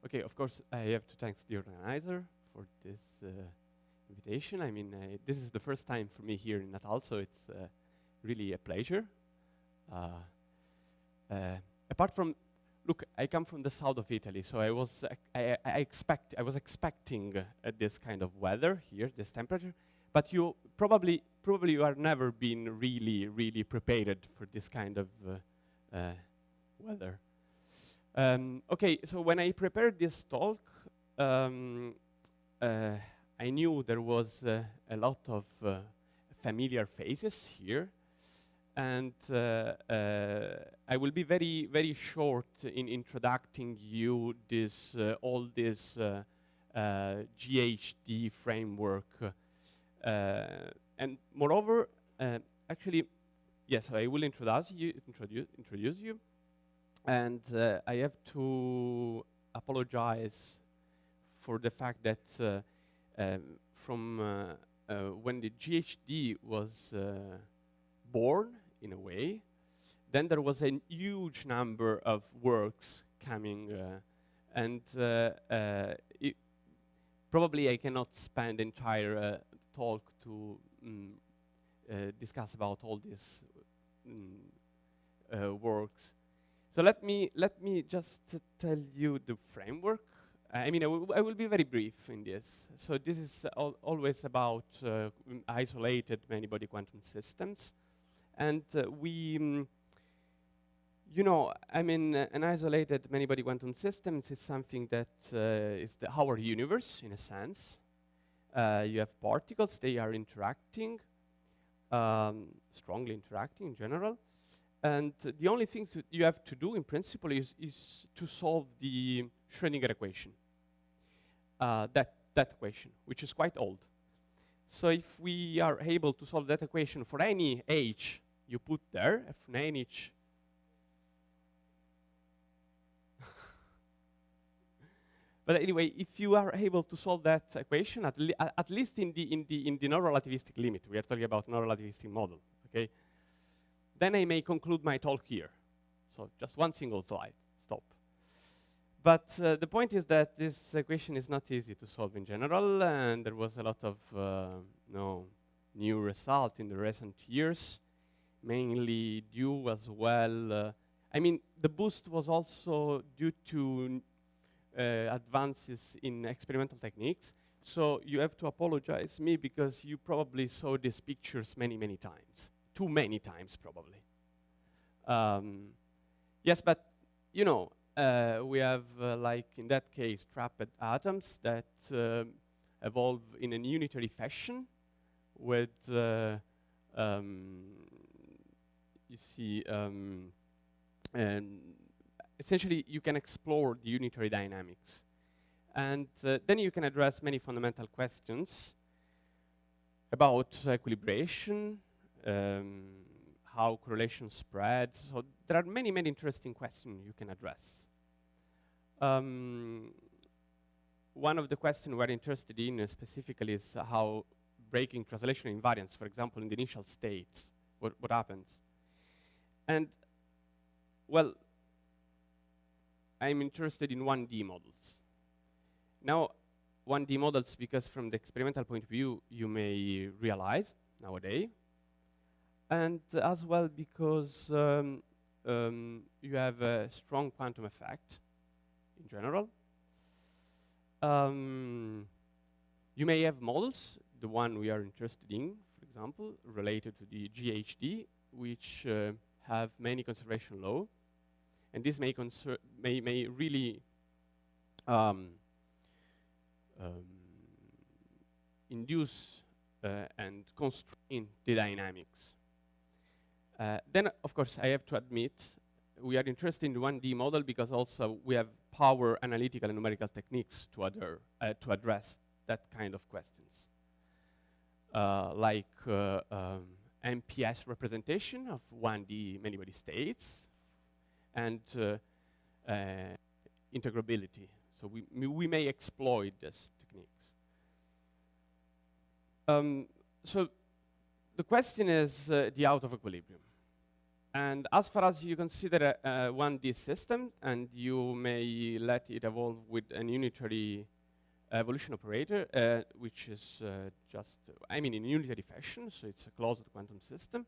Okay, of course, I have to thank the organizer for this invitation. I mean, this is the first time for me here in Natal, so it's really a pleasure. Apart from, look, I come from the south of Italy, so I was expecting this kind of weather here, this temperature. But you probably you are never been really prepared for this kind of weather. Okay, so when I prepared this talk, I knew there was a lot of familiar faces here, and I will be very short in introducing you this all this GHD framework, and moreover, actually, yes, I will introduce you. And I have to apologize for the fact that from when the GHD was born, in a way, then there was a huge number of works coming, and probably I cannot spend the entire talk to discuss about all these works. So let me just tell you the framework. I mean, I will be very brief in this. So this is always about isolated many-body quantum systems, and you know, I mean, an isolated many-body quantum system is something that is our universe in a sense. You have particles; they are interacting, strongly interacting in general. And the only thing that you have to do, in principle, is to solve the Schrödinger equation, that equation, which is quite old. So if we are able to solve that equation for any h you put there, if any h, but anyway, if you are able to solve that equation, at least in the non-relativistic limit, we are talking about non-relativistic model, okay? Then I may conclude my talk here. So just one single slide, stop. But the point is that this equation is not easy to solve in general, and there was a lot of new result in the recent years, mainly due as well. I mean, the boost was also due to advances in experimental techniques. So you have to apologize me because you probably saw these pictures many times. Too many times, probably. Yes, but you know, we have, like in that case, trapped atoms that evolve in a unitary fashion with, you see, and essentially you can explore the unitary dynamics. And then you can address many fundamental questions about equilibration, how correlation spreads. So there are many interesting questions you can address. One of the questions we're interested in specifically is how breaking translation invariance, for example, in the initial state, what happens. And, well, I'm interested in 1D models. Now, 1D models, because from the experimental point of view, you may realize nowadays, and as well because you have a strong quantum effect in general. You may have models, the one we are interested in, for example, related to the GHD, which have many conservation laws, and this may really induce and constrain the dynamics. Then, of course, I have to admit, we are interested in the 1D model because also we have power analytical and numerical techniques to address that kind of questions. Like MPS representation of 1D many-body states and integrability. So we may exploit these techniques. So the question is the out of equilibrium. And as far as you consider a 1D system, and you may let it evolve with an unitary evolution operator, which is in unitary fashion, so it's a closed quantum system.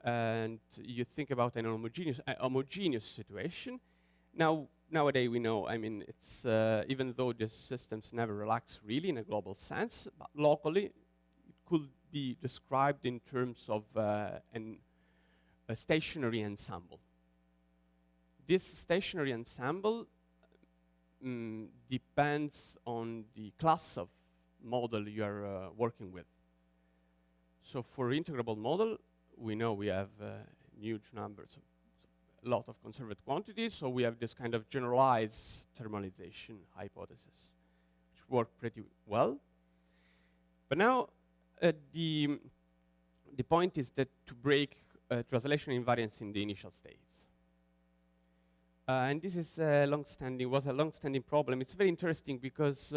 And you think about an homogeneous situation. Nowadays we know, it's even though these systems never relax really in a global sense, but locally it could be described in terms of a stationary ensemble. This stationary ensemble depends on the class of model you are working with. So for integrable model, we know we have huge numbers, a lot of conserved quantities, so we have this kind of generalized thermalization hypothesis, which worked pretty well. But now the point is that to break translation invariance in the initial states. And this is was a long-standing problem. It's very interesting because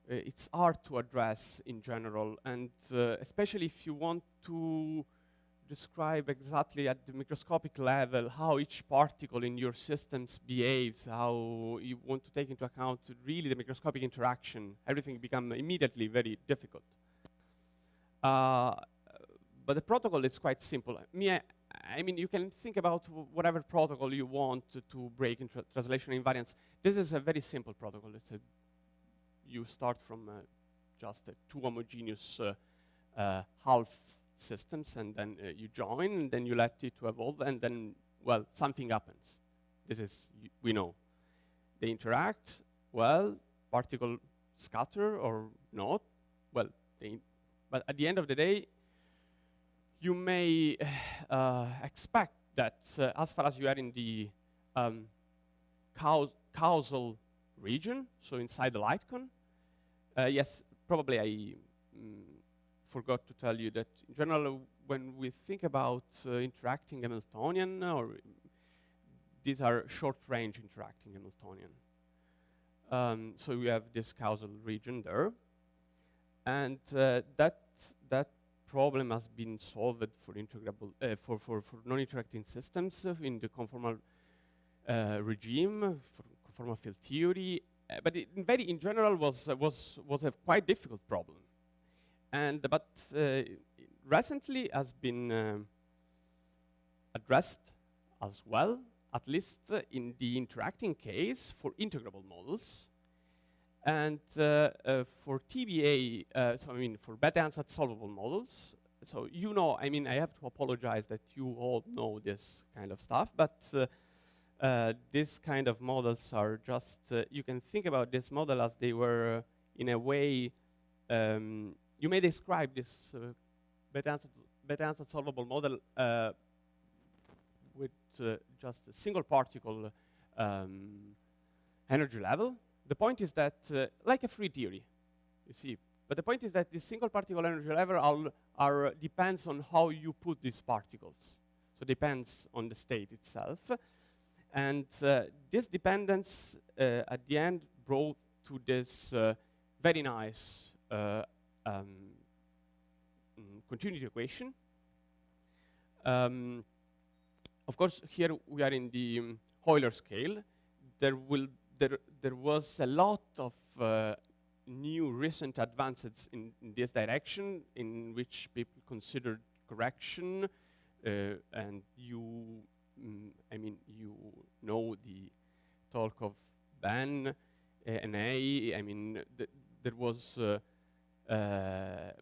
it's hard to address in general, and especially if you want to describe exactly at the microscopic level how each particle in your systems behaves, how you want to take into account really the microscopic interaction, everything becomes immediately very difficult. But the protocol is quite simple. You can think about whatever protocol you want to break in translation invariance. This is a very simple protocol. You start from just two homogeneous half systems, and then you join, and then you let it to evolve, and then, well, something happens. This is, we know. They interact, well, particle scatter or not. Well, but at the end of the day, you may expect that as far as you are in the causal region, so inside the light cone, yes, probably I forgot to tell you that in general, when we think about interacting Hamiltonian, or these are short-range interacting Hamiltonian. So we have this causal region there, and that problem has been solved for integrable for non-interacting systems in the conformal regime for conformal field theory, but in general was a quite difficult problem, but recently has been addressed as well, at least in the interacting case for integrable models. And for TBA, for beta ansatz solvable models, so I have to apologize that you all know this kind of stuff, but this kind of models are just, you can think about this model as they were, in a way, you may describe this beta ansatz solvable model with just a single particle energy level. The point is that, like a free theory, you see, but the point is that the single particle energy level depends on how you put these particles. So depends on the state itself. And this dependence, at the end, brought to this very nice continuity equation. Of course, here we are in the Euler scale. There was a lot of new recent advances in this direction, in which people considered correction, and you know the talk of Ben and there was,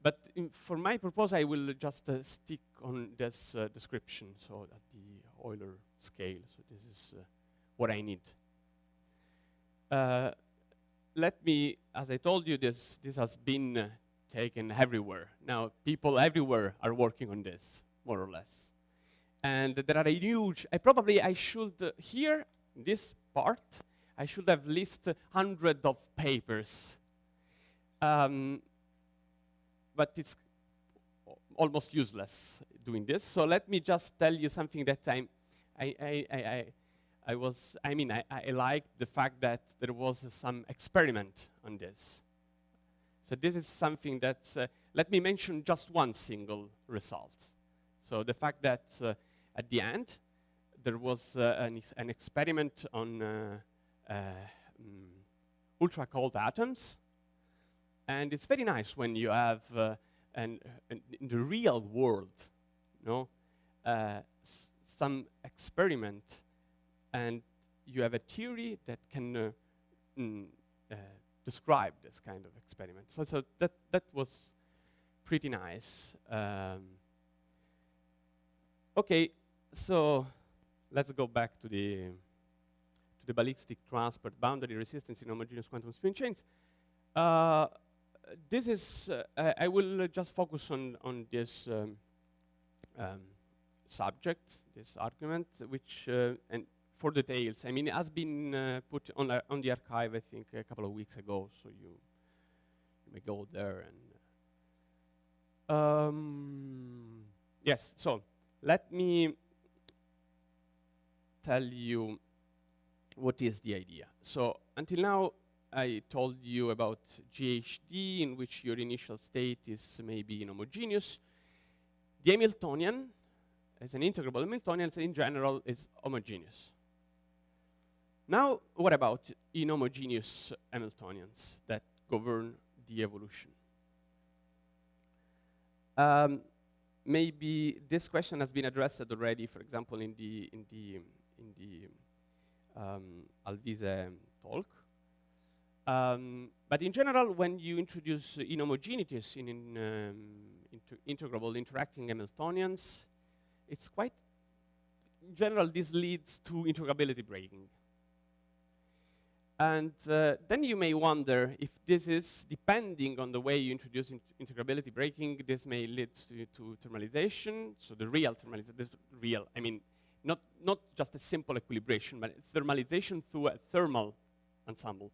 but for my purpose, I will just stick on this description, so at the Euler scale. So this is what I need. Let me, as I told you, this has been taken everywhere. Now, people everywhere are working on this, more or less. And there are a huge, I should, here, in this part, I should have listed hundreds of papers. But it's almost useless doing this. So let me just tell you something that I liked the fact that there was some experiment on this. So this is something that, let me mention just one single result. So the fact that at the end there was an experiment on ultra cold atoms, and it's very nice when you have in the real world, some experiment, and you have a theory that can describe this kind of experiment. So that was pretty nice. Okay, so let's go back to the ballistic transport boundary resistance in homogeneous quantum spin chains. This is I will just focus on this subject, this argument, which and for details, I mean, it has been put on the archive, I think, a couple of weeks ago, so you may go there and yes. So let me tell you what is the idea. So until now, I told you about GHD, in which your initial state is maybe inhomogeneous. The Hamiltonian, as an integrable Hamiltonian, in general, is homogeneous. Now, what about inhomogeneous Hamiltonians that govern the evolution? Maybe this question has been addressed already, for example, in the Alvise talk. But in general, when you introduce inhomogeneities into integrable interacting Hamiltonians, it's quite, in general, this leads to integrability breaking. And then you may wonder if this is, depending on the way you introduce integrability breaking, this may lead to thermalization, so the real thermalization, I mean, not just a simple equilibration, but thermalization through a thermal ensemble,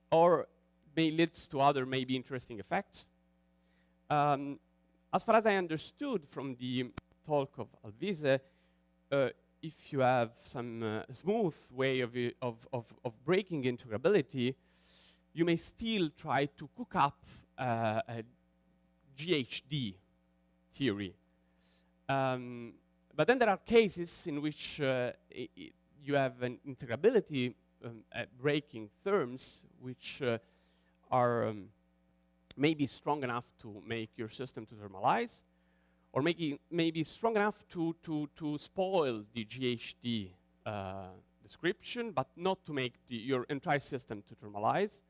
or may lead to other maybe interesting effects. As far as I understood from the talk of Alvise, if you have some smooth way of breaking integrability, you may still try to cook up a GHD theory. But then there are cases in which you have an integrability breaking terms which are maybe strong enough to make your system to thermalize, or maybe strong enough to spoil the GHD description, but not to make your entire system to thermalize.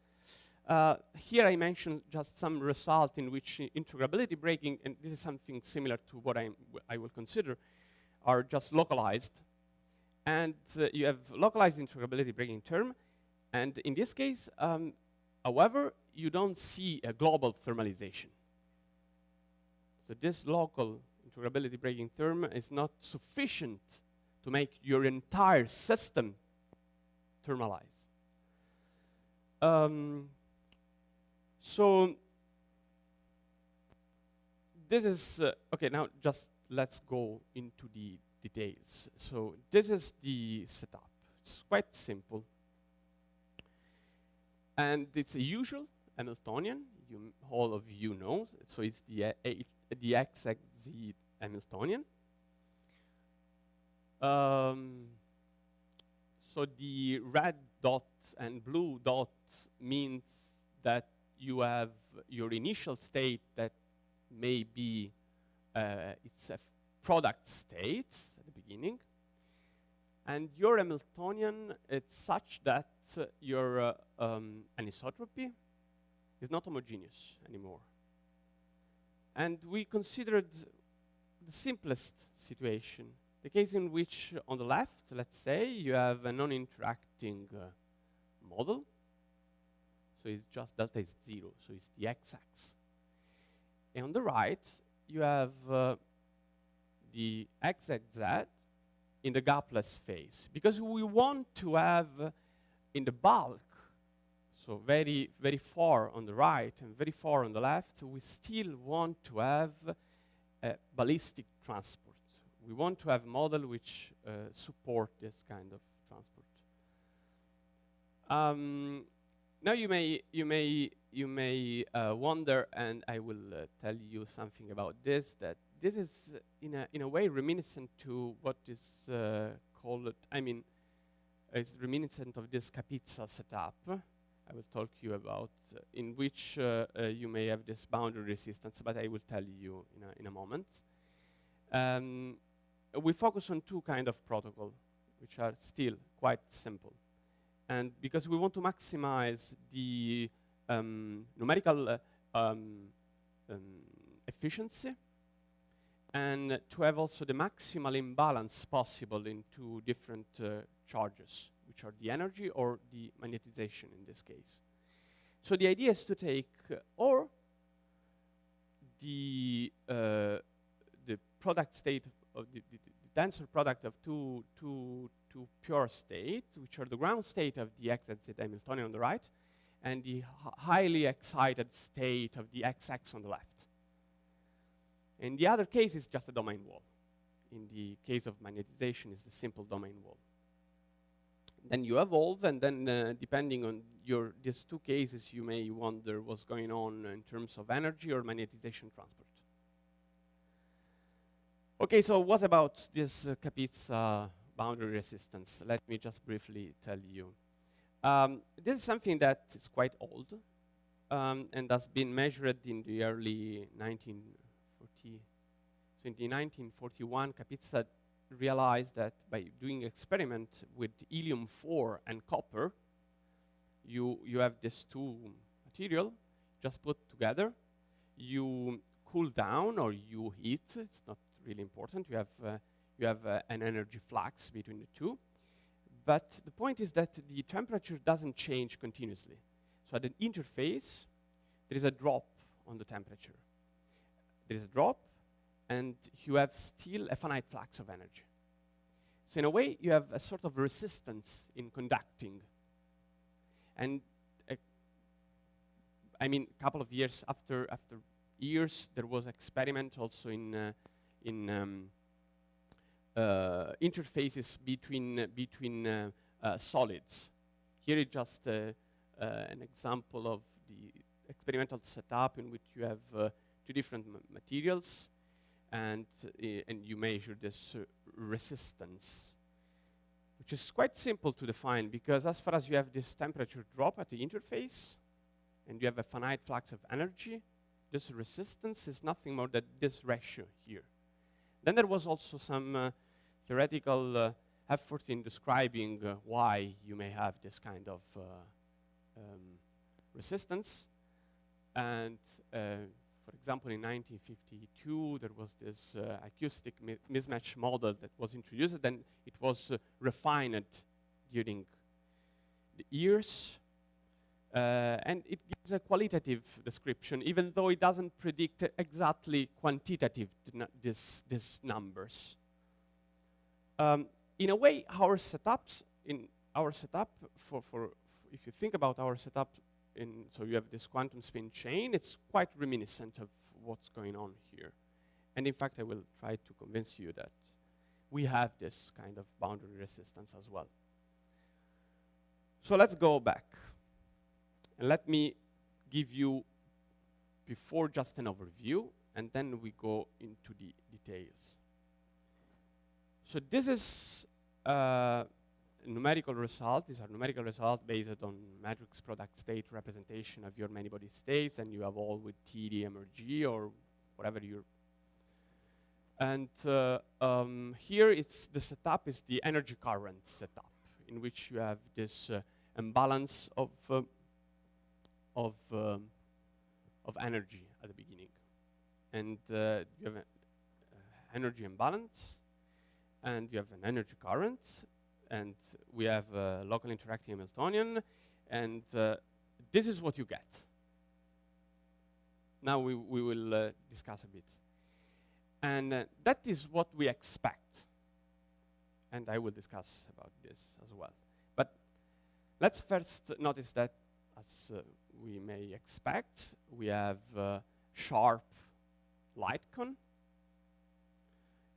Here I mentioned just some result in which integrability breaking, and this is something similar to what I will consider, are just localized. And you have localized integrability breaking term, and in this case, however, you don't see a global thermalization. So this local integrability breaking term is not sufficient to make your entire system thermalize. So this is, okay, now just let's go into the details. So this is the setup. It's quite simple. And it's a usual Hamiltonian, all of you know. So it's the XXZ Hamiltonian. So the red dots and blue dots means that you have your initial state that may be it's a product state at the beginning, and your Hamiltonian is such that your anisotropy is not homogeneous anymore. And we considered the simplest situation, the case in which on the left, let's say, you have a non-interacting model. So it's just delta is 0, so it's the x-axis. And on the right, you have the xz in the gapless phase, because we want to have in the bulk, so very, very far on the right and very far on the left, we still want to have a ballistic transport. We want to have a model which support this kind of transport. Now you may wonder, and I will tell you something about this, that this is in a way reminiscent to what is called, it's reminiscent of this Kapitsa setup I will talk you about, in which you may have this boundary resistance, but I will tell you in a moment. We focus on two kind of protocol, which are still quite simple. And because we want to maximize the numerical efficiency, and to have also the maximal imbalance possible in two different charges, which are the energy or the magnetization in this case. So the idea is to take or the product state of the tensor product of two pure states, which are the ground state of the XZ Hamiltonian on the right, and the highly excited state of the XX on the left. In the other case, it's just a domain wall. In the case of magnetization, it's the simple domain wall. Then you evolve, and then depending on these two cases, you may wonder what's going on in terms of energy or magnetization transport. Okay, so what about this Kapitsa boundary resistance? Let me just briefly tell you. This is something that is quite old and has been measured in the early 1940s. So in the 1941, Kapitsa realized that by doing experiment with helium-4 and copper, you have these two material just put together. You cool down or you heat. It's not really important. You have an energy flux between the two. But the point is that the temperature doesn't change continuously. So at an interface, there is a drop on the temperature. There is a drop, and you have still a finite flux of energy. So in a way, you have a sort of resistance in conducting. And a couple of years after years, there was experiment also in interfaces between solids. Here is just an example of the experimental setup in which you have two different materials, and you measure this resistance, which is quite simple to define, because as far as you have this temperature drop at the interface, and you have a finite flux of energy, this resistance is nothing more than this ratio here. Then there was also some theoretical effort in describing why you may have this kind of resistance. And for example, in 1952, there was this acoustic mismatch model that was introduced, and it was refined during the years. And it gives a qualitative description, even though it doesn't predict exactly quantitative these numbers. In a way, our setup, if you think about our setup, so you have this quantum spin chain, it's quite reminiscent of what's going on here. And in fact, I will try to convince you that we have this kind of boundary resistance as well. So let's go back. And let me give you, before, just an overview, and then we go into the details. So this is a numerical result. These are numerical results based on matrix product state representation of your many-body states, and you have all with TD, MRG, or whatever you're. And here the setup is the energy current setup, in which you have this imbalance of energy at the beginning. And you have an energy imbalance, and you have an energy current, and we have a local interacting Hamiltonian, and this is what you get. Now we will discuss a bit. And that is what we expect. And I will discuss about this as well. But let's first notice that, as we may expect, we have sharp light cone.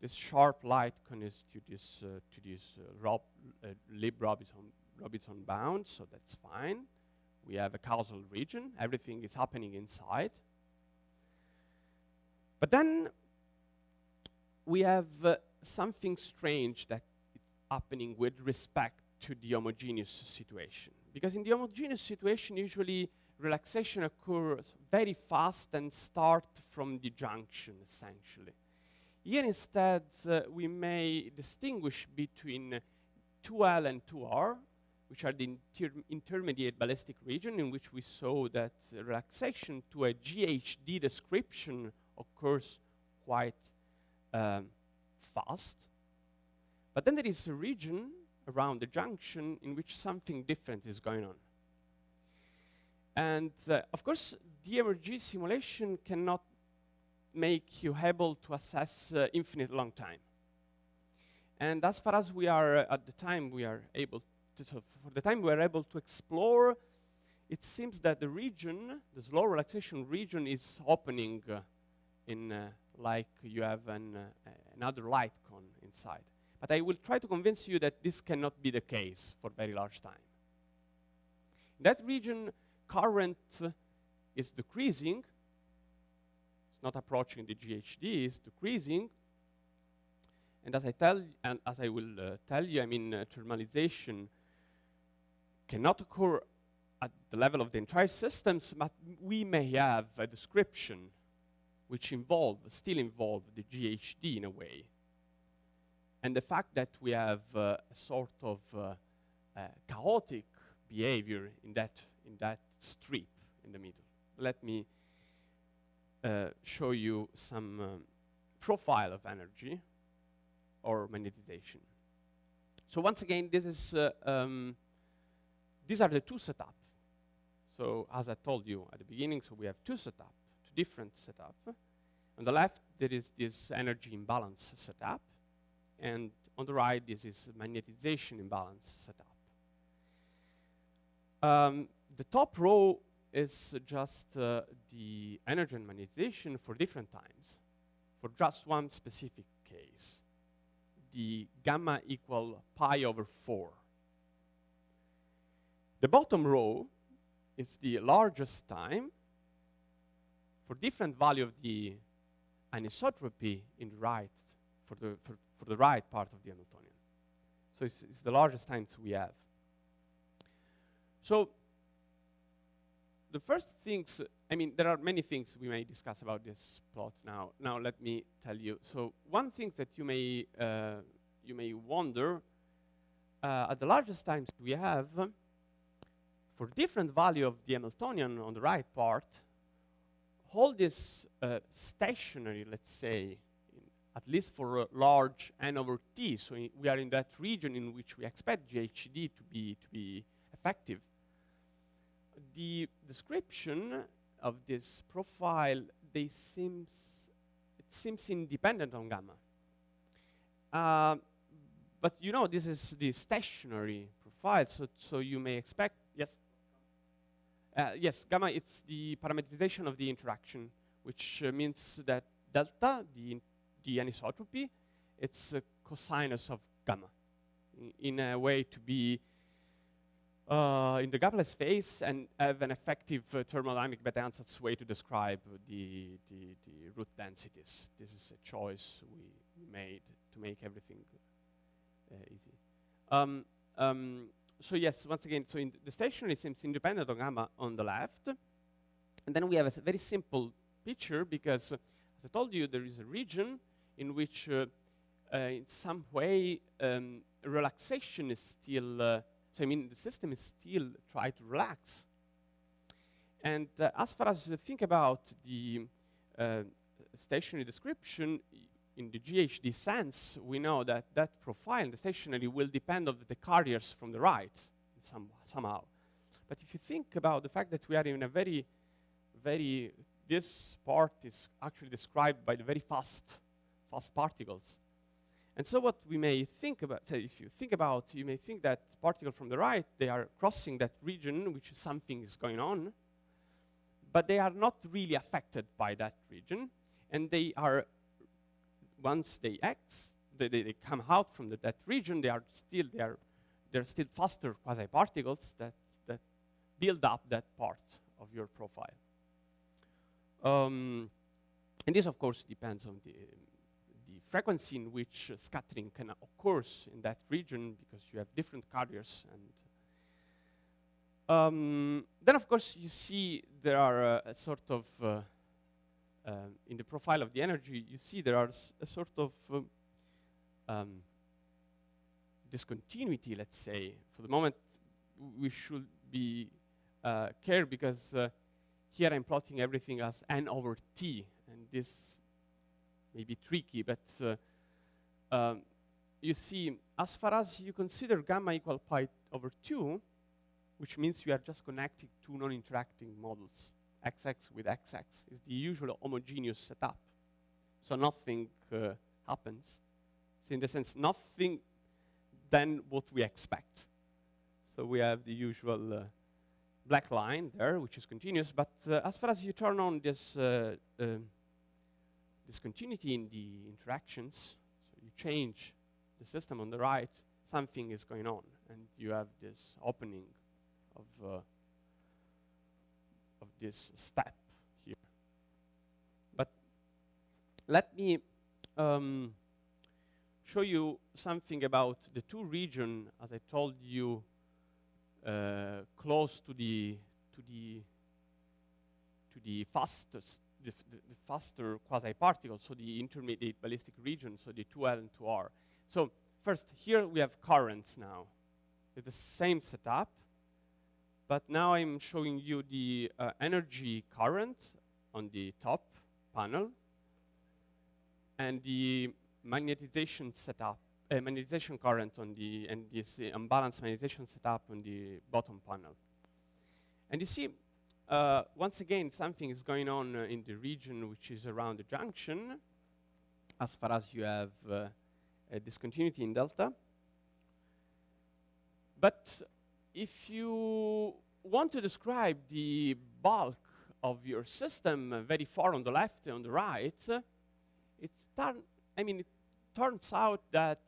This sharp light cone is to this Lib-Robinson bound, so that's fine. We have a causal region. Everything is happening inside. But then we have something strange that is happening with respect to the homogeneous situation. Because in the homogeneous situation, usually relaxation occurs very fast and start from the junction, essentially. Here instead, we may distinguish between 2L and 2R, which are the intermediate ballistic region in which we saw that relaxation to a GHD description occurs quite fast. But then there is a region around the junction in which something different is going on. And of course, DMRG simulation cannot make you able to assess infinite long time. And as far as we are at the time we are able to, so for the time we are able to explore, it seems that the region, the slow relaxation region, is opening in like you have another light cone inside. But I will try to convince you that this cannot be the case for very large time. In that region, current is decreasing. It's not approaching the GHD, it's decreasing. And as I will tell you, I mean, thermalization cannot occur at the level of the entire systems, but we may have a description which still involve the GHD in a way. And the fact that we have a sort of chaotic behavior in that strip in the middle. Let me show you some profile of energy or magnetization. So once again, this is these are the two setups. So as I told you at the beginning, so we have two different setups. On the left, there is this energy imbalance setup. And on the right, this is magnetization imbalance setup. The top row is just the energy and magnetization for different times, for just one specific case, the gamma equal pi over 4. The bottom row is the largest time for different value of the anisotropy in the right, for the right part of the Hamiltonian. So it's the largest times we have. So the first things, I mean, there are many things we may discuss about this plot now. Now let me tell you. So one thing that you may wonder, at the largest times we have, for different value of the Hamiltonian on the right part, all this stationary, let's say, at least for a large n over t, so we are in that region in which we expect GHD to be effective. The description of this profile, it seems independent on gamma. But you know, this is the stationary profile, so you may expect, yes? Yes, gamma, it's the parametrization of the interaction, which means that delta, the anisotropy, it's a cosinus of gamma, in a way to be in the gapless phase and have an effective thermodynamic beta-ansatz way to describe the root densities. This is a choice we made to make everything easy. So yes, once again, so the stationary seems independent of gamma on the left. And then we have a very simple picture because, as I told you, there is a region in which, in some way, relaxation is still, so I mean, the system is still trying to relax. And as far as think about the stationary description, in the GHD sense, we know that that profile in the stationary will depend on the carriers from the right somehow. But if you think about the fact that we are in a very, this part is actually described by the very fast particles. And so what we may think about, say if you think about, you may think that particles from the right, they are crossing that region, which something is going on, but they are not really affected by that region, and they are, once they they come out from that region, they're still faster quasi-particles that build up that part of your profile. And this, of course, depends on the frequency in which scattering can occur in that region, because you have different carriers. And then, of course, you see there are a sort of, in the profile of the energy, you see there are a sort of discontinuity, let's say. For the moment, we should be care, because here I'm plotting everything as n over t, and this may be tricky, but you see, as far as you consider gamma equal pi over 2, which means you are just connecting two non-interacting models, xx with xx, is the usual homogeneous setup. So nothing happens. So in the sense, nothing than what we expect. So we have the usual black line there, which is continuous. But as far as you turn on this discontinuity in the interactions, so you change the system on the right, something is going on, and you have this opening of this step here. But let me show you something about the two regions, as I told you, close to the fastest, the faster quasi-particle, so the intermediate ballistic region, so the 2L and 2R. So first, here we have currents now. It's the same setup, but now I'm showing you the energy current on the top panel and the magnetization setup, magnetization current on the, and this unbalanced magnetization setup on the bottom panel. And you see, once again, something is going on in the region which is around the junction, as far as you have a discontinuity in delta. But if you want to describe the bulk of your system very far on the left and on the right, it turns out that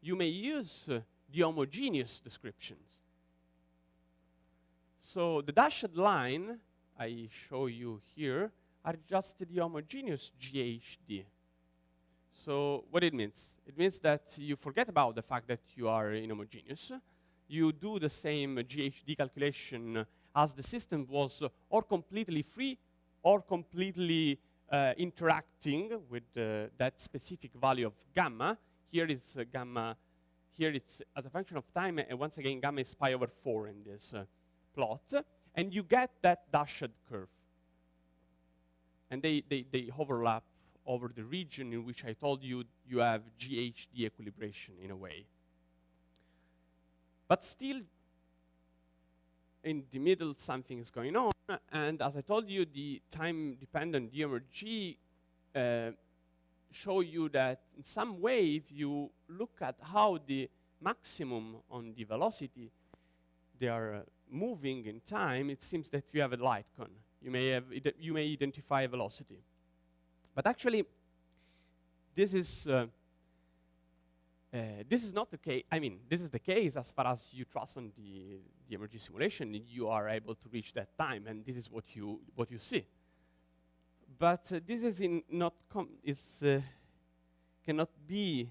you may use the homogeneous descriptions. So the dashed line I show you here are just the homogeneous GHD. So what it means? It means that you forget about the fact that you are inhomogeneous. You do the same GHD calculation as the system was or completely free or completely interacting with that specific value of gamma. Here is gamma, here it's as a function of time, and once again, gamma is pi over 4 in this plot, and you get that dashed curve. And they overlap over the region in which I told you you have GHD equilibration in a way. But still, in the middle, something is going on, and as I told you, the time-dependent DMRG show you that in some way, if you look at how the maximum on the velocity, they are moving in time, it seems that you have a light cone. You may identify a velocity. But actually, this is not the case. I mean, this is the case as far as you trust on the emerging simulation. You are able to reach that time, and this is what you see. But this is cannot be.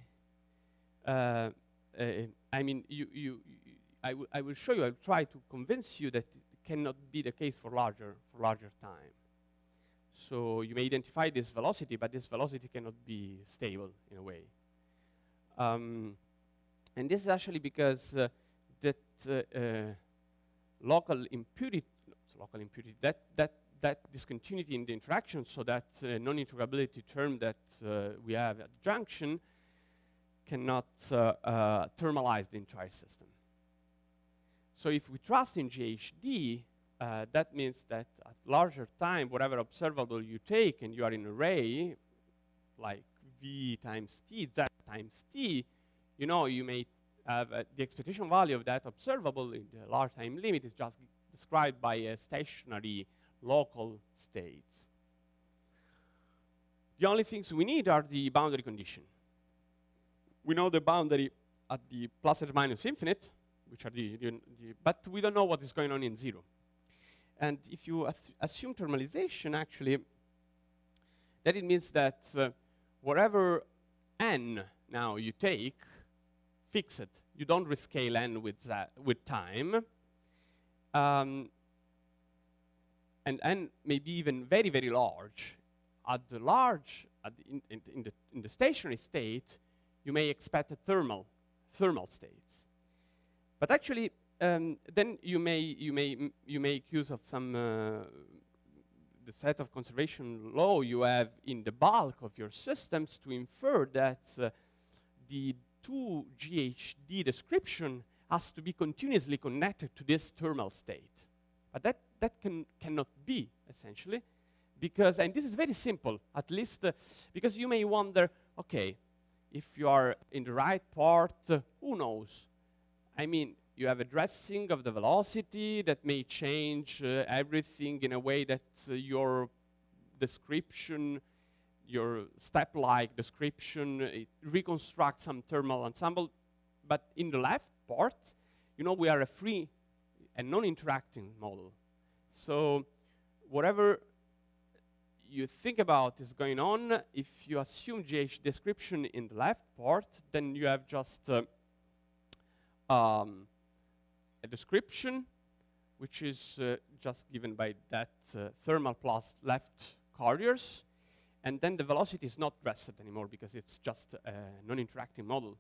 I mean, I will show you. I will try to convince you that it cannot be the case for larger time. So you may identify this velocity, but this velocity cannot be stable in a way. And this is actually because that local impurity, that discontinuity in the interaction, so that non-integrability term that we have at the junction cannot thermalize the entire system. So if we trust in GHD, that means that at larger time, whatever observable you take, and you are in an array, like V times T, Z times T, you may have the expectation value of that observable in the large time limit is just described by a stationary local states. The only things we need are the boundary condition. We know the boundary at the plus or minus infinite, which are but we don't know what is going on in 0. And if you assume thermalization, actually, that it means that whatever n now you take, fix it. You don't rescale n with time. And n may be even very, very large. At in the stationary state, you may expect a thermal states. But actually, then you make use of some the set of conservation law you have in the bulk of your systems to infer that the 2GHD description has to be continuously connected to this thermal state. But that cannot be, essentially, because, and this is very simple, at least because you may wonder, okay, if you are in the right part, who knows? I mean, you have a dressing of the velocity that may change everything in a way that your description, your step-like description, it reconstructs some thermal ensemble. But in the left part, you know, we are a free and non-interacting model. So whatever you think about is going on, if you assume GH description in the left part, then you have just a description which is just given by that thermal plus left carriers, and then the velocity is not dressed anymore because it's just a non-interacting model.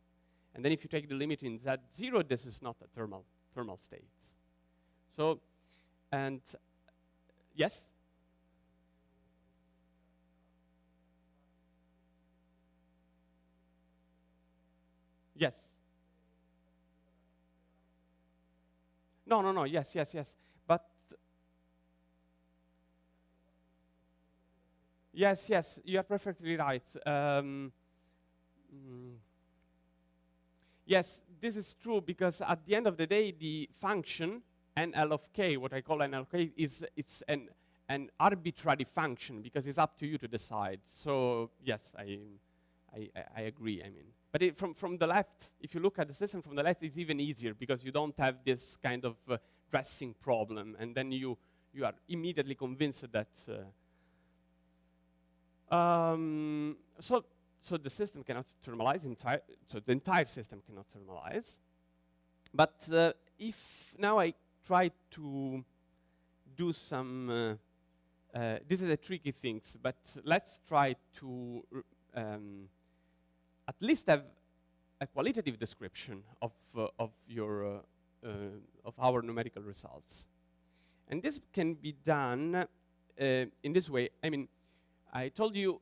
And then if you take the limit in Z0, this is not a thermal state. So, and yes? Yes. No, yes. But yes, you are perfectly right. Yes, this is true because at the end of the day, the function NL of k, what I call NL of k, it's an arbitrary function because it's up to you to decide. So yes, I agree. I mean, but from the left, if you look at the system from the left, it's even easier because you don't have this kind of dressing problem, and then you are immediately convinced that. So the system cannot thermalize so the entire system cannot thermalize. But if now I try to do some, this is a tricky thing, but let's try to at least have a qualitative description of our numerical results. And this can be done in this way. I mean, I told you,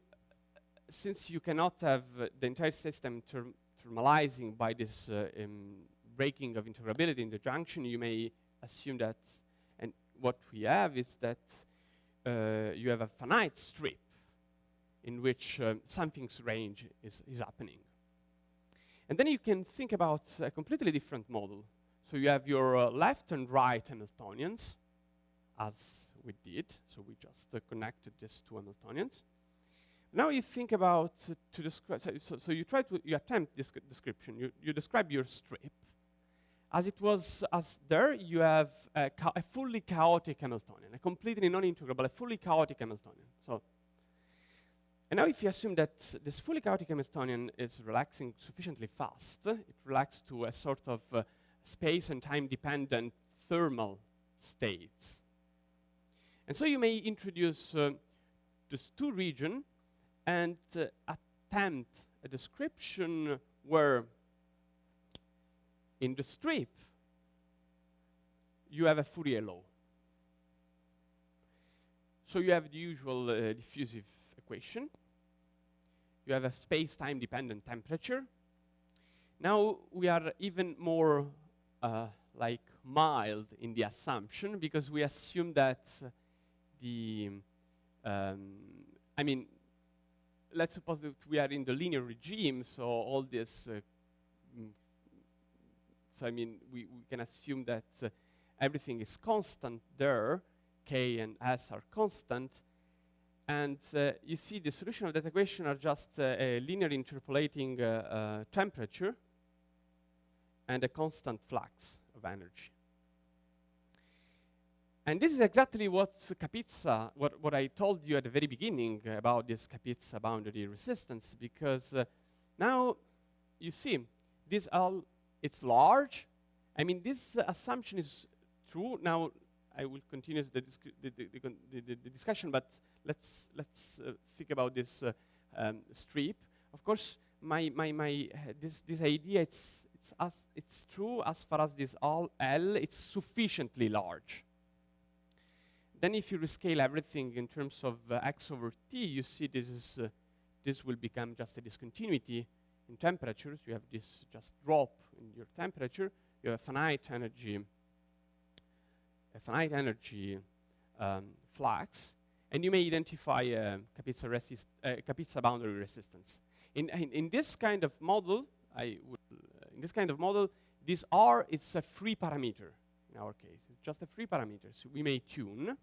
since you cannot have the entire system thermalizing by this breaking of integrability in the junction, you may assume that, and what we have is that you have a finite strip in which something's range is happening. And then you can think about a completely different model. So you have your left and right Hamiltonians, as we did. So we just connected these two Hamiltonians. Now you think about to describe. So you attempt this description. You describe your strip. As it was, as there you have a fully chaotic Hamiltonian, a completely non-integrable, a fully chaotic Hamiltonian. So. And now if you assume that this fully chaotic Hamiltonian is relaxing sufficiently fast, it relaxes to a sort of space and time dependent thermal states. And so you may introduce these two regions and attempt a description where in the strip you have a Fourier law. So you have the usual diffusive equation. You have a space-time dependent temperature. Now we are even more like mild in the assumption because we assume that the, I mean, let's suppose that we are in the linear regime, so all this, so I mean, we can assume that everything is constant there, K and S are constant, and you see the solution of that equation are just a linear interpolating temperature and a constant flux of energy. And this is exactly what Kapitsa, what I told you at the very beginning about this Kapitsa boundary resistance, because now you see, this all, it's large. I mean, this assumption is true. Now, I will continue the discussion, but let's think about this strip. Of course, this idea, it's true as far as this all L, it's sufficiently large. Then if you rescale everything in terms of x over t, you see this will become just a discontinuity in temperatures. You have this just drop in your temperature. You have a finite energy flux, and you may identify a Kapitsa boundary resistance. In this kind of model, this R is a free parameter. In our case, it's just a free parameter, so we may tune,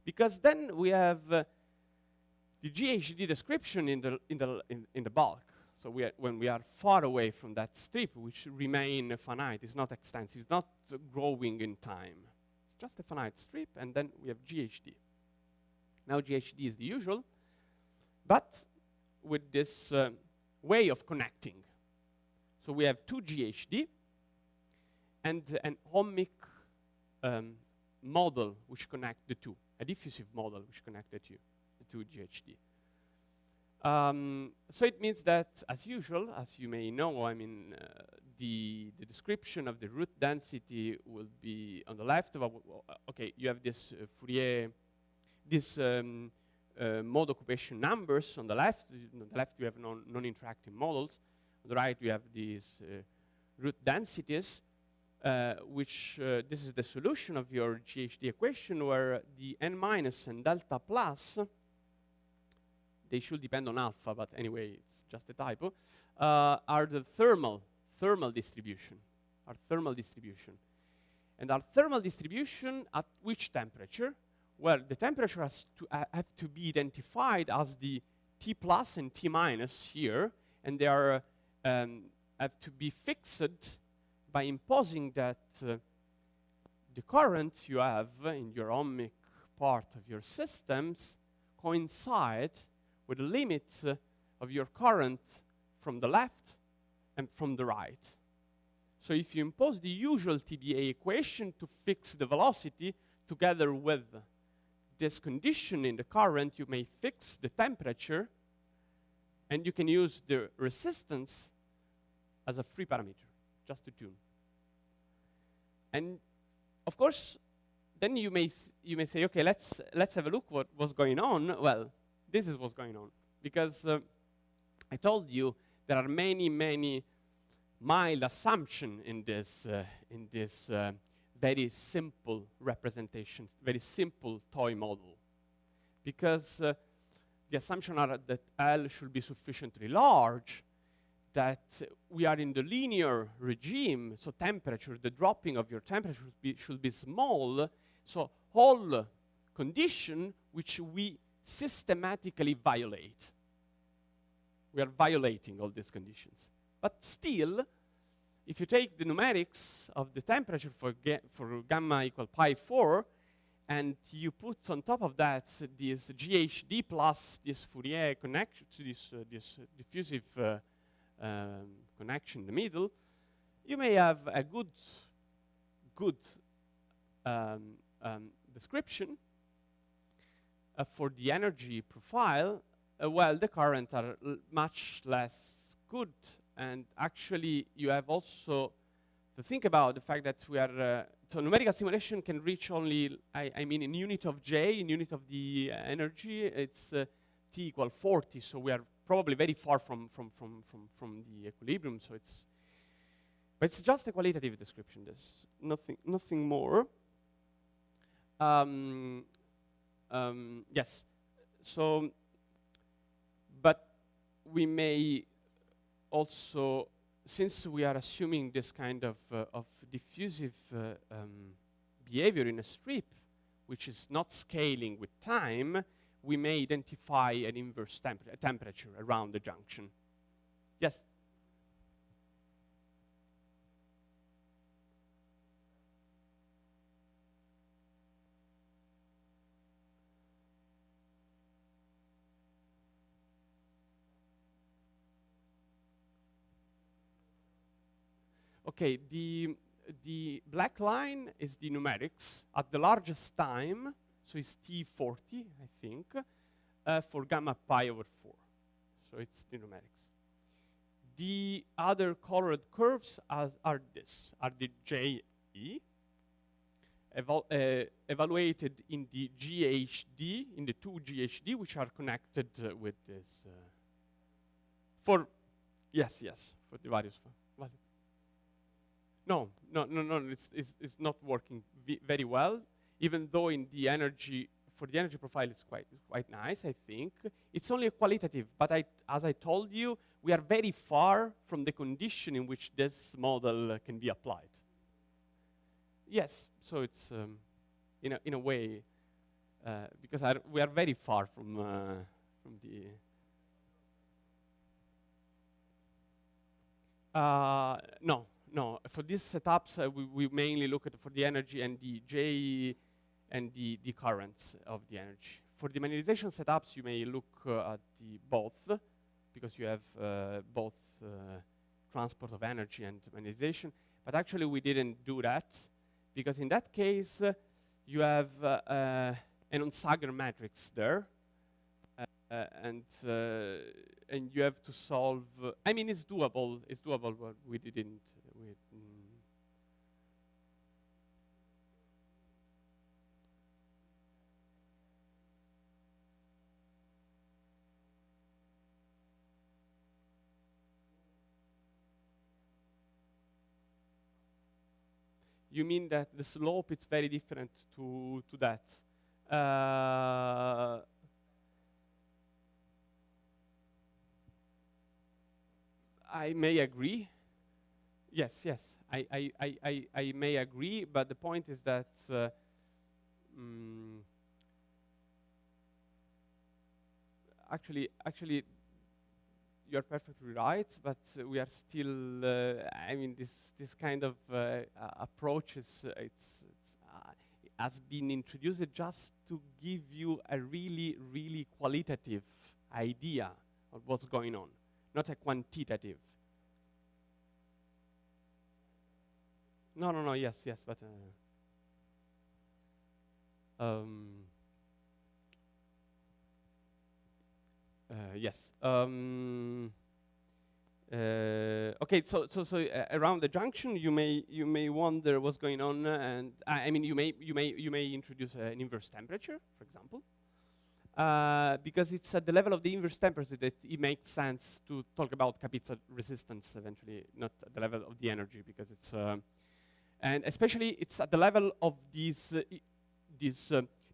because then we have the GHD description in the bulk. So when we are far away from that strip, which remain finite, it's not extensive, it's not growing in time. It's just a finite strip, and then we have GHD. Now GHD is the usual, but with this way of connecting. So we have two GHD and an ohmic model which connect the two, a diffusive model which connect the two GHD. So it means that, as usual, as you may know, I mean, the description of the root density will be on the left. Okay, you have this Fourier, this mode occupation numbers on the left. On the left, you have non-interacting models. On the right, you have these root densities, which this is the solution of your GHD equation, where the n minus and delta plus, they should depend on alpha, but anyway, it's just a typo, are the thermal distribution, And our thermal distribution at which temperature? Well, the temperature has to have to be identified as the T plus and T minus here, and they are have to be fixed by imposing that the current you have in your ohmic part of your systems coincide with the limit of your current from the left and from the right. So if you impose the usual TBA equation to fix the velocity together with this condition in the current, you may fix the temperature, and you can use the resistance as a free parameter, just to tune. And of course, then you may say, okay, let's have a look what was going on. Well, this is what's going on, because I told you there are many mild assumptions in this very simple representation, very simple toy model, because the assumption are that L should be sufficiently large, that we are in the linear regime, so temperature, the dropping of your temperature should be small, so all condition which we systematically violate. We are violating all these conditions. But still, if you take the numerics of the temperature for gamma equal pi 4, and you put on top of that this GHD plus this Fourier connection, this diffusive connection in the middle, you may have a good description for the energy profile, while the current are much less good. And actually, you have also to think about the fact that we are, so numerical simulation can reach only, I mean, in unit of J, in unit of the energy, it's T equal 40, so we are probably very far from the equilibrium, so but it's just a qualitative description, there's nothing more. Yes, so, but we may also, since we are assuming this kind of diffusive behavior in a strip, which is not scaling with time, we may identify an inverse temperature around the junction. Yes? okay, the black line is the numerics at the largest time, so it's T40, I think, for gamma pi over 4. So it's the numerics. The other colored curves are the JE, evaluated in the GHD, in the 2 GHD, which are connected with this. For the various values. No, it's not working very well, even though in the energy, for the energy profile it's quite nice, I think. It's only a qualitative, but as I told you, we are very far from the condition in which this model can be applied. Yes, so it's in a way, because we are very far from the. No. For these setups, we mainly look at for the energy and the J and the currents of the energy. For the magnetization setups, you may look at the both, because you have both transport of energy and magnetization. But actually, we didn't do that, because in that case, you have an Onsager matrix there, and you have to solve. I mean, it's doable. It's doable, but we didn't. You mean that the slope is very different to that? I may agree. Yes. I may agree, but the point is that actually, you're perfectly right, but we are still. I mean, this kind of approach has been introduced just to give you a really qualitative idea of what's going on, not a quantitative. No. Yes, but. Yes. Okay. So around the junction, you may wonder what's going on, and I mean, you may introduce an inverse temperature, for example, because it's at the level of the inverse temperature that it makes sense to talk about Kapitsa resistance eventually, not at the level of the energy, because it's and especially it's at the level of this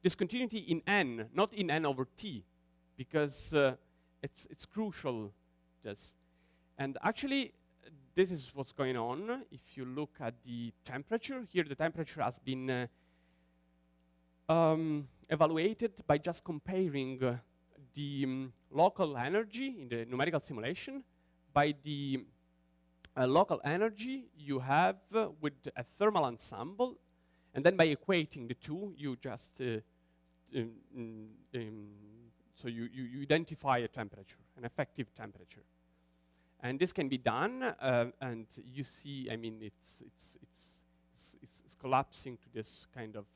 discontinuity in n, not in n over t, because it's crucial. Just and actually, this is what's going on. If you look at the temperature here, the temperature has been evaluated by just comparing the local energy in the numerical simulation by the local energy you have with a thermal ensemble, and then by equating the two, you just so you identify a temperature, an effective temperature, and this can be done. And you see, I mean, it's collapsing to this kind of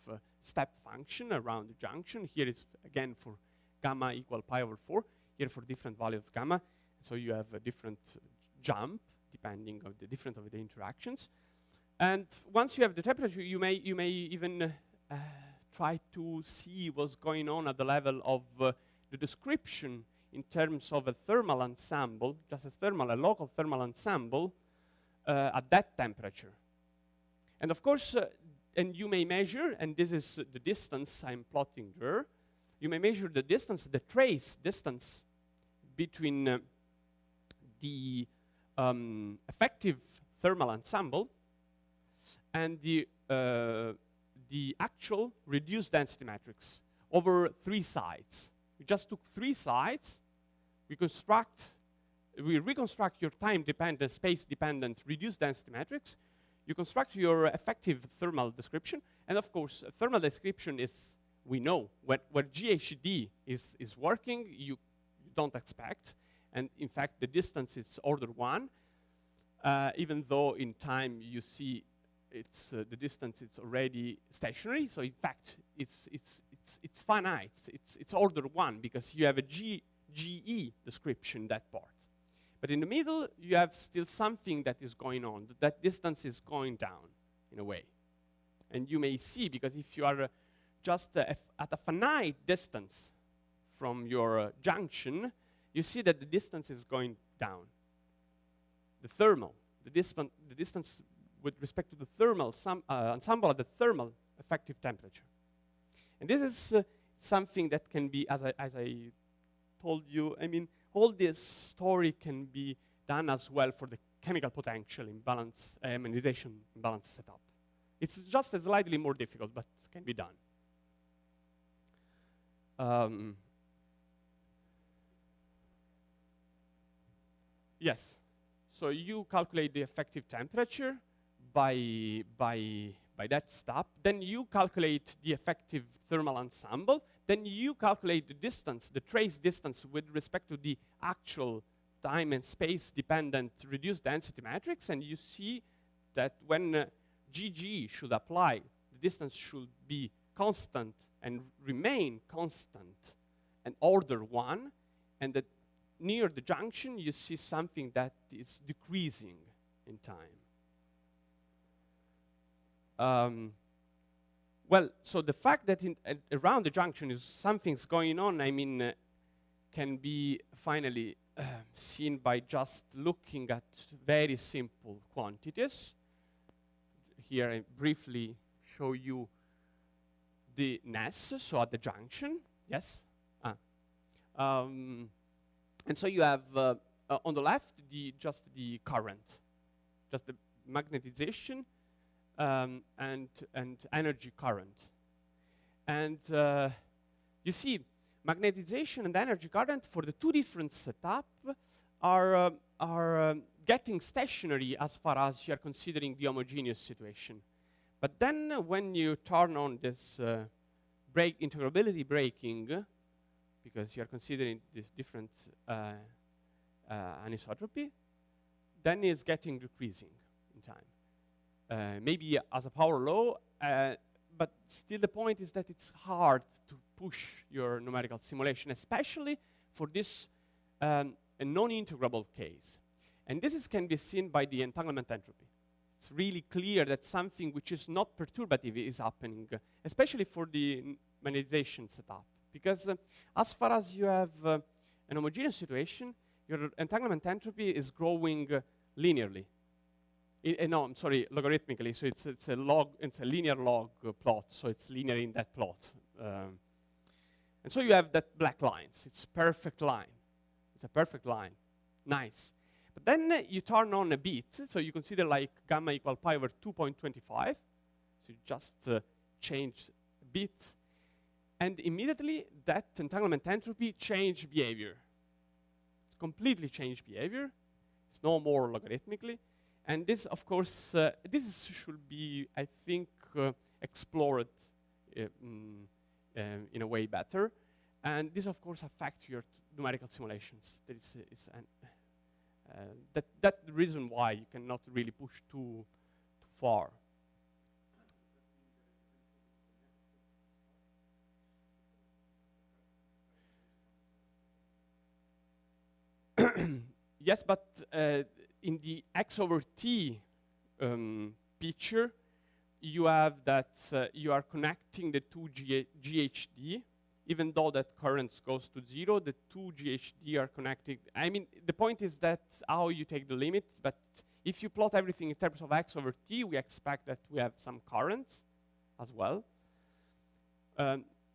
step function around the junction. Here is again for gamma equal pi over 4. Here for different values gamma, so you have a different jump depending on the difference of the interactions. And once you have the temperature, you may even try to see what's going on at the level of the description in terms of a thermal ensemble, just a local thermal ensemble at that temperature. And of course, and you may measure, and this is the distance I'm plotting there, you may measure the distance, the trace distance between the effective thermal ensemble and the actual reduced density matrix over 3 sides. We just took 3 sides. We reconstruct your time-dependent, space-dependent reduced density matrix. You construct your effective thermal description, and of course, thermal description is, we know, where GHD is working, you don't expect, and in fact, the distance is order 1. even though in time you see it's the distance it's already stationary. So in fact, it's finite. It's order 1 because you have a GE description that part. But in the middle, you have still something that is going on. That distance is going down in a way. And you may see, because if you are just at a finite distance from your junction, you see that the distance is going down. The thermal, the distance with respect to the thermal ensemble at the thermal effective temperature. And this is something that can be, as I told you, I mean, all this story can be done as well for the chemical potential imbalance, ionization imbalance setup. It's just slightly more difficult, but it can be done. Yes, so you calculate the effective temperature by that step. Then you calculate the effective thermal ensemble. Then you calculate the distance, the trace distance with respect to the actual time and space dependent reduced density matrix. And you see that when GG should apply, the distance should be constant and remain constant and order 1. And that near the junction, you see something that is decreasing in time. Well, so the fact that around the junction is something's going on, I mean, can be finally seen by just looking at very simple quantities. Here I briefly show you the NES, so at the junction, yes? And so you have, on the left, just the current, just the magnetization and energy current. And you see, magnetization and energy current for the two different setups are getting stationary as far as you are considering the homogeneous situation. But then when you turn on this integrability braking, because you are considering this different anisotropy, then it's getting decreasing in time. Maybe as a power law, but still the point is that it's hard to push your numerical simulation, especially for this a non-integrable case. And this can be seen by the entanglement entropy. It's really clear that something which is not perturbative is happening, especially for the magnetization setup. Because as far as you have an homogeneous situation, your entanglement entropy is growing linearly. No, I'm sorry, logarithmically. So it's a linear log plot. So it's linear in that plot. And so you have that black lines. It's perfect line. It's a perfect line. Nice. But then you turn on a bit. So you consider like gamma equal pi over 2.25. So you just change a bit. And immediately that entanglement entropy change behavior. It's completely changed behavior. It's no more logarithmically. And this, of course, should be, I think, explored in a way better. And this, of course, affects your numerical simulations. That's the reason why you cannot really push too far. Yes, but in the x over t picture, you have that you are connecting the two GHD. Even though that current goes to 0, the two GHD are connected. I mean, the point is that how you take the limit, but if you plot everything in terms of x over t, we expect that we have some currents as well.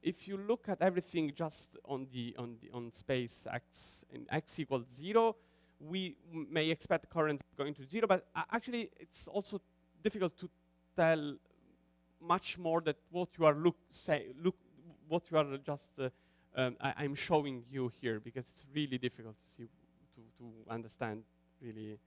If you look at everything just on space x and x equals 0, we may expect current going to 0, but actually it's also difficult to tell much more than what you are what you are just I'm showing you here, because it's really difficult to see to understand really.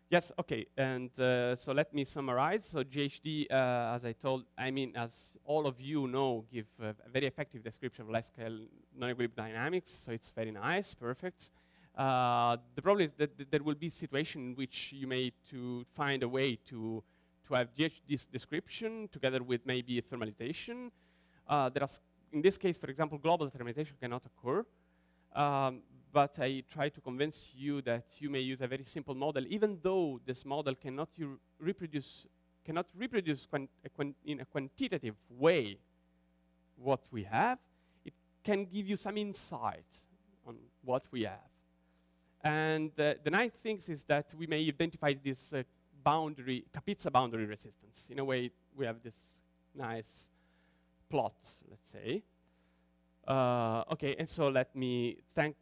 Yes, okay, and so let me summarize. So GHD, as I told, I mean, as all of you know, give a very effective description of life-scale non-equilibrium dynamics, so it's very nice, perfect. The problem is that there will be situation in which you may to find a way to have GHD description together with maybe thermalization. In this case, for example, global thermalization cannot occur. But I try to convince you that you may use a very simple model, even though this model cannot reproduce in a quantitative way what we have. It can give you some insight on what we have. And the nice thing is that we may identify this Kapitsa boundary resistance. In a way, we have this nice plot, let's say. Okay, and so let me thank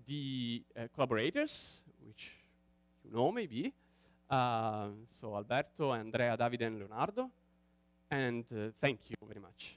the collaborators, which you know maybe. So Alberto, Andrea, Davide, and Leonardo. And thank you very much.